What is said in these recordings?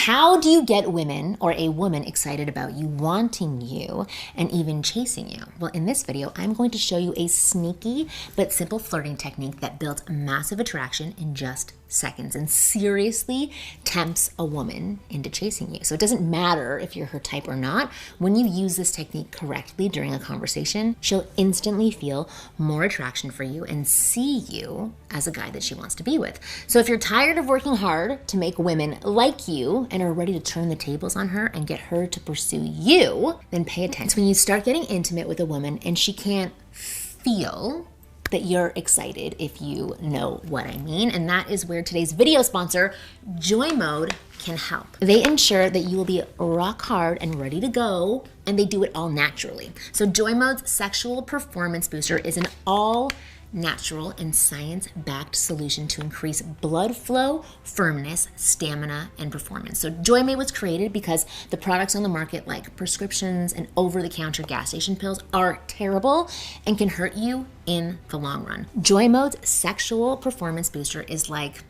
how do you get women or a woman excited about you, wanting you, and even chasing you? Well, in this video, I'm going to show you a sneaky but simple flirting technique that builds massive attraction in just seconds and seriously tempts a woman into chasing you. So it doesn't matter if you're her type or not. When you use this technique correctly during a conversation, she'll instantly feel more attraction for you and see you as a guy that she wants to be with. So if you're tired of working hard to make women like you and are ready to turn the tables on her and get her to pursue you, then pay attention. When you start getting intimate with a woman and she can't feel that you're excited, if you know what I mean. And that is where today's video sponsor, Joy Mode, can help. They ensure that you will be rock hard and ready to go, and they do it all naturally. So Joy Mode's Sexual Performance Booster is an all natural and science-backed solution to increase blood flow, firmness, stamina, and performance. So Joy Mode was created because the products on the market like prescriptions and over-the-counter gas station pills are terrible and can hurt you in the long run. Joy Mode's Sexual Performance Booster is it's like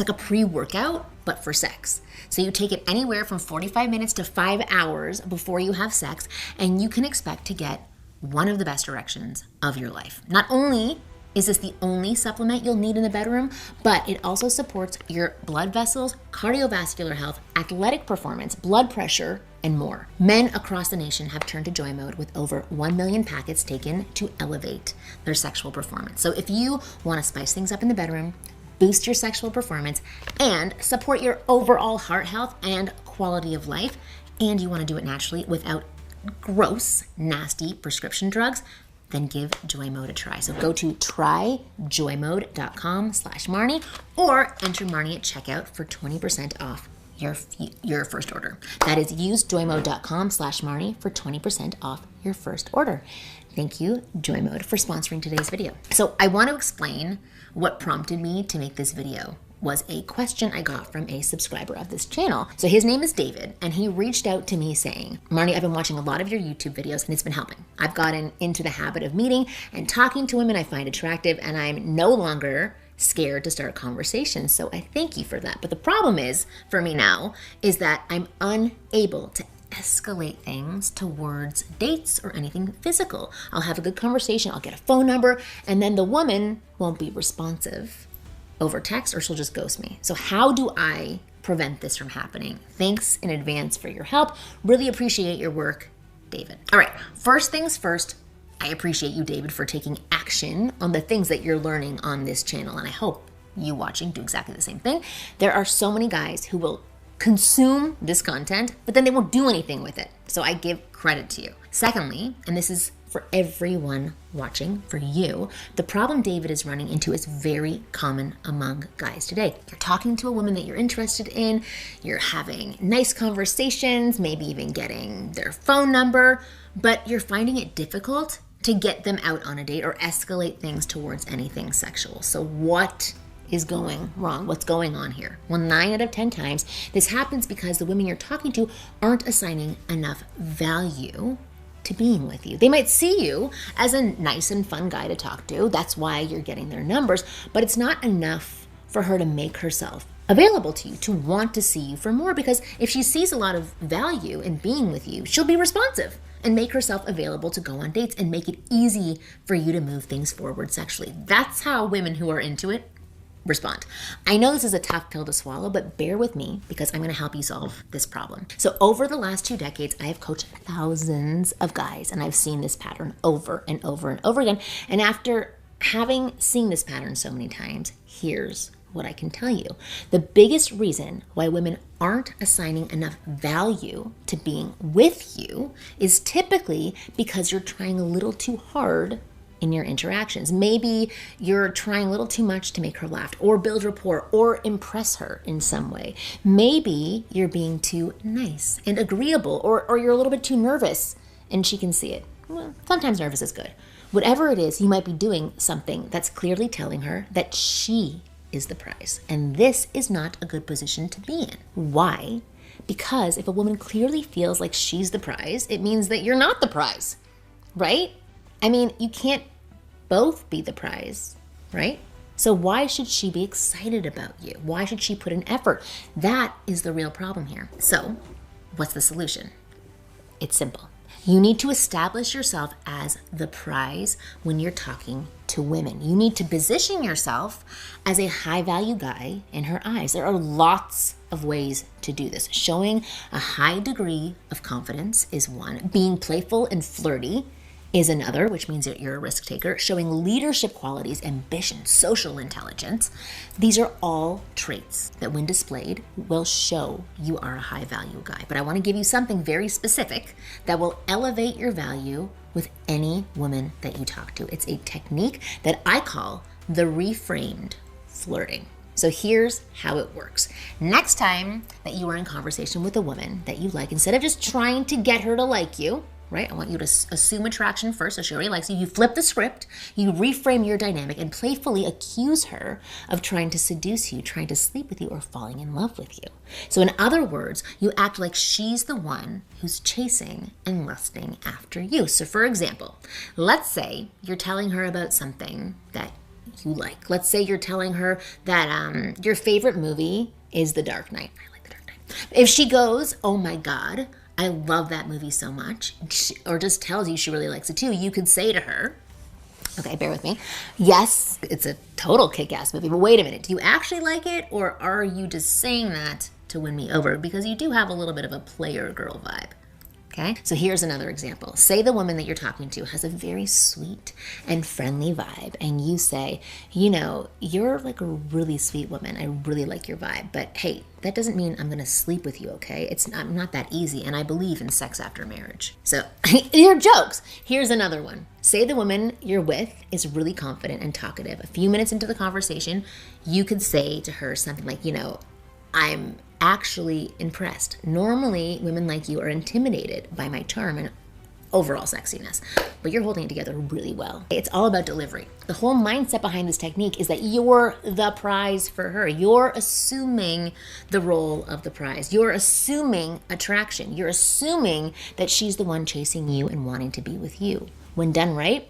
a pre-workout, but for sex. So you take it anywhere from 45 minutes to 5 hours before you have sex, and you can expect to get one of the best erections of your life. Not only is this the only supplement you'll need in the bedroom, but it also supports your blood vessels, cardiovascular health, athletic performance, blood pressure, and more. Men across the nation have turned to Joy Mode with over 1 million packets taken to elevate their sexual performance. So if you want to spice things up in the bedroom, boost your sexual performance, and support your overall heart health and quality of life, and you want to do it naturally without gross, nasty prescription drugs, then give Joy Mode a try. So go to tryjoymode.com/Marnie or enter Marnie at checkout for 20% off your first order. That is, use joymode.com/Marnie for 20% off your first order. Thank you, Joy Mode, for sponsoring today's video. So I want to explain what prompted me to make this video. Was a question I got from a subscriber of this channel. So his name is David, and he reached out to me saying, Marnie, I've been watching a lot of your YouTube videos and it's been helping. I've gotten into the habit of meeting and talking to women I find attractive, and I'm no longer scared to start conversations. So I thank you for that. But the problem is, for me now, is that I'm unable to escalate things towards dates or anything physical. I'll have a good conversation, I'll get a phone number, and then the woman won't be responsive over text, or she'll just ghost me. So how do I prevent this from happening? Thanks in advance for your help. Really appreciate your work, David. All right, first things first, I appreciate you, David, for taking action on the things that you're learning on this channel, and I hope you watching do exactly the same thing. There are so many guys who will consume this content, but then they won't do anything with it. So I give credit to you. Secondly, and this is for everyone watching, for you, the problem David is running into is very common among guys today. You're talking to a woman that you're interested in, you're having nice conversations, maybe even getting their phone number, but you're finding it difficult to get them out on a date or escalate things towards anything sexual. So what is going wrong? What's going on here? Well, 9 out of 10 times, this happens because the women you're talking to aren't assigning enough value to being with you. They might see you as a nice and fun guy to talk to. That's why you're getting their numbers, but it's not enough for her to make herself available to you, to want to see you for more, because if she sees a lot of value in being with you, she'll be responsive and make herself available to go on dates and make it easy for you to move things forward sexually. That's how women who are into it respond. I know this is a tough pill to swallow, but bear with me because I'm going to help you solve this problem. So over the last 2 decades, I have coached thousands of guys, and I've seen this pattern over and over and over again. And after having seen this pattern so many times, here's what I can tell you. The biggest reason why women aren't assigning enough value to being with you is typically because you're trying a little too hard in your interactions. Maybe you're trying a little too much to make her laugh or build rapport or impress her in some way. Maybe you're being too nice and agreeable, or you're a little bit too nervous and she can see it. Well, sometimes nervous is good. Whatever it is, you might be doing something that's clearly telling her that she is the prize. And this is not a good position to be in. Why? Because if a woman clearly feels like she's the prize, it means that you're not the prize, right? I mean, you can't both be the prize, right? So why should she be excited about you? Why should she put in effort? That is the real problem here. So what's the solution? It's simple. You need to establish yourself as the prize when you're talking to women. You need to position yourself as a high value guy in her eyes. There are lots of ways to do this. Showing a high degree of confidence is one. Being playful and flirty is another, which means that you're a risk taker. Showing leadership qualities, ambition, social intelligence. These are all traits that when displayed will show you are a high value guy. But I want to give you something very specific that will elevate your value with any woman that you talk to. It's a technique that I call the reframed flirting. So here's how it works. Next time that you are in conversation with a woman that you like, instead of just trying to get her to like you, right? I want you to assume attraction first, so she already likes you. You flip the script, you reframe your dynamic, and playfully accuse her of trying to seduce you, trying to sleep with you, or falling in love with you. So in other words, you act like she's the one who's chasing and lusting after you. So for example, let's say you're telling her about something that you like. Let's say you're telling her that your favorite movie is The Dark Knight. I like The Dark Knight. If she goes, oh my God, I love that movie so much, or just tells you she really likes it too, you could say to her, okay, bear with me, yes, it's a total kick-ass movie, but wait a minute, do you actually like it, or are you just saying that to win me over? Because you do have a little bit of a player girl vibe. Okay, so here's another example. Say the woman that you're talking to has a very sweet and friendly vibe, and you say, you know, you're like a really sweet woman. I really like your vibe, but hey, that doesn't mean I'm gonna sleep with you, okay? It's not that easy, and I believe in sex after marriage. So, you're jokes. Here's another one. Say the woman you're with is really confident and talkative. A few minutes into the conversation, you could say to her something like, you know, I'm actually impressed. Normally, women like you are intimidated by my charm and overall sexiness, but you're holding it together really well. It's all about delivery. The whole mindset behind this technique is that you're the prize for her. You're assuming the role of the prize. You're assuming attraction. You're assuming that she's the one chasing you and wanting to be with you. When done right,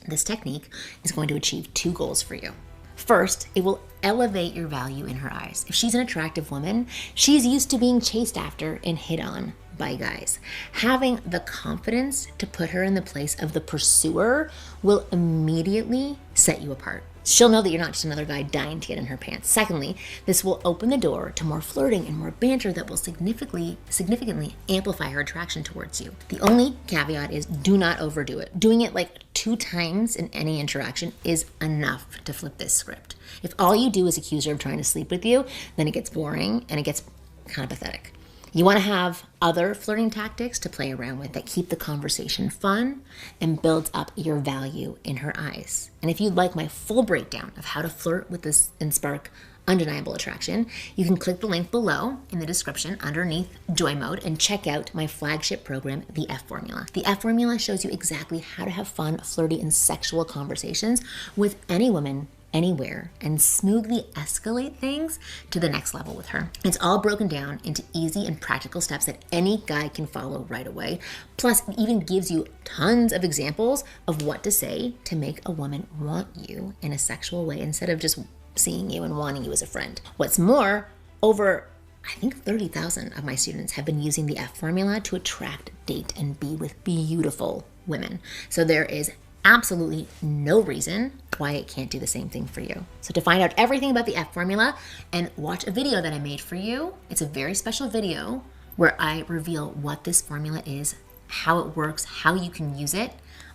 this technique is going to achieve two goals for you. First, it will elevate your value in her eyes. If she's an attractive woman, she's used to being chased after and hit on by guys. Having the confidence to put her in the place of the pursuer will immediately set you apart. She'll know that you're not just another guy dying to get in her pants. Secondly, this will open the door to more flirting and more banter that will significantly amplify her attraction towards you. The only caveat is do not overdo it. Doing it like 2 times in any interaction is enough to flip this script. If all you do is accuse her of trying to sleep with you, then it gets boring and it gets kind of pathetic. You want to have other flirting tactics to play around with that keep the conversation fun and builds up your value in her eyes. And if you'd like my full breakdown of how to flirt with this and spark undeniable attraction, you can click the link below in the description underneath Joy Mode and check out my flagship program, The F Formula. The F Formula shows you exactly how to have fun, flirty, and sexual conversations with any woman, anywhere, and smoothly escalate things to the next level with her. It's all broken down into easy and practical steps that any guy can follow right away. Plus, it even gives you tons of examples of what to say to make a woman want you in a sexual way instead of just seeing you and wanting you as a friend. What's more, over I think 30,000 of my students have been using the F Formula to attract, date, and be with beautiful women. So there is absolutely no reason why it can't do the same thing for you. So to find out everything about the F Formula and watch a video that I made for you, it's a very special video where I reveal what this formula is, how it works, how you can use it.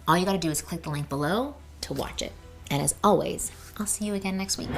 All you gotta do is click the link below to watch it. And as always, I'll see you again next week.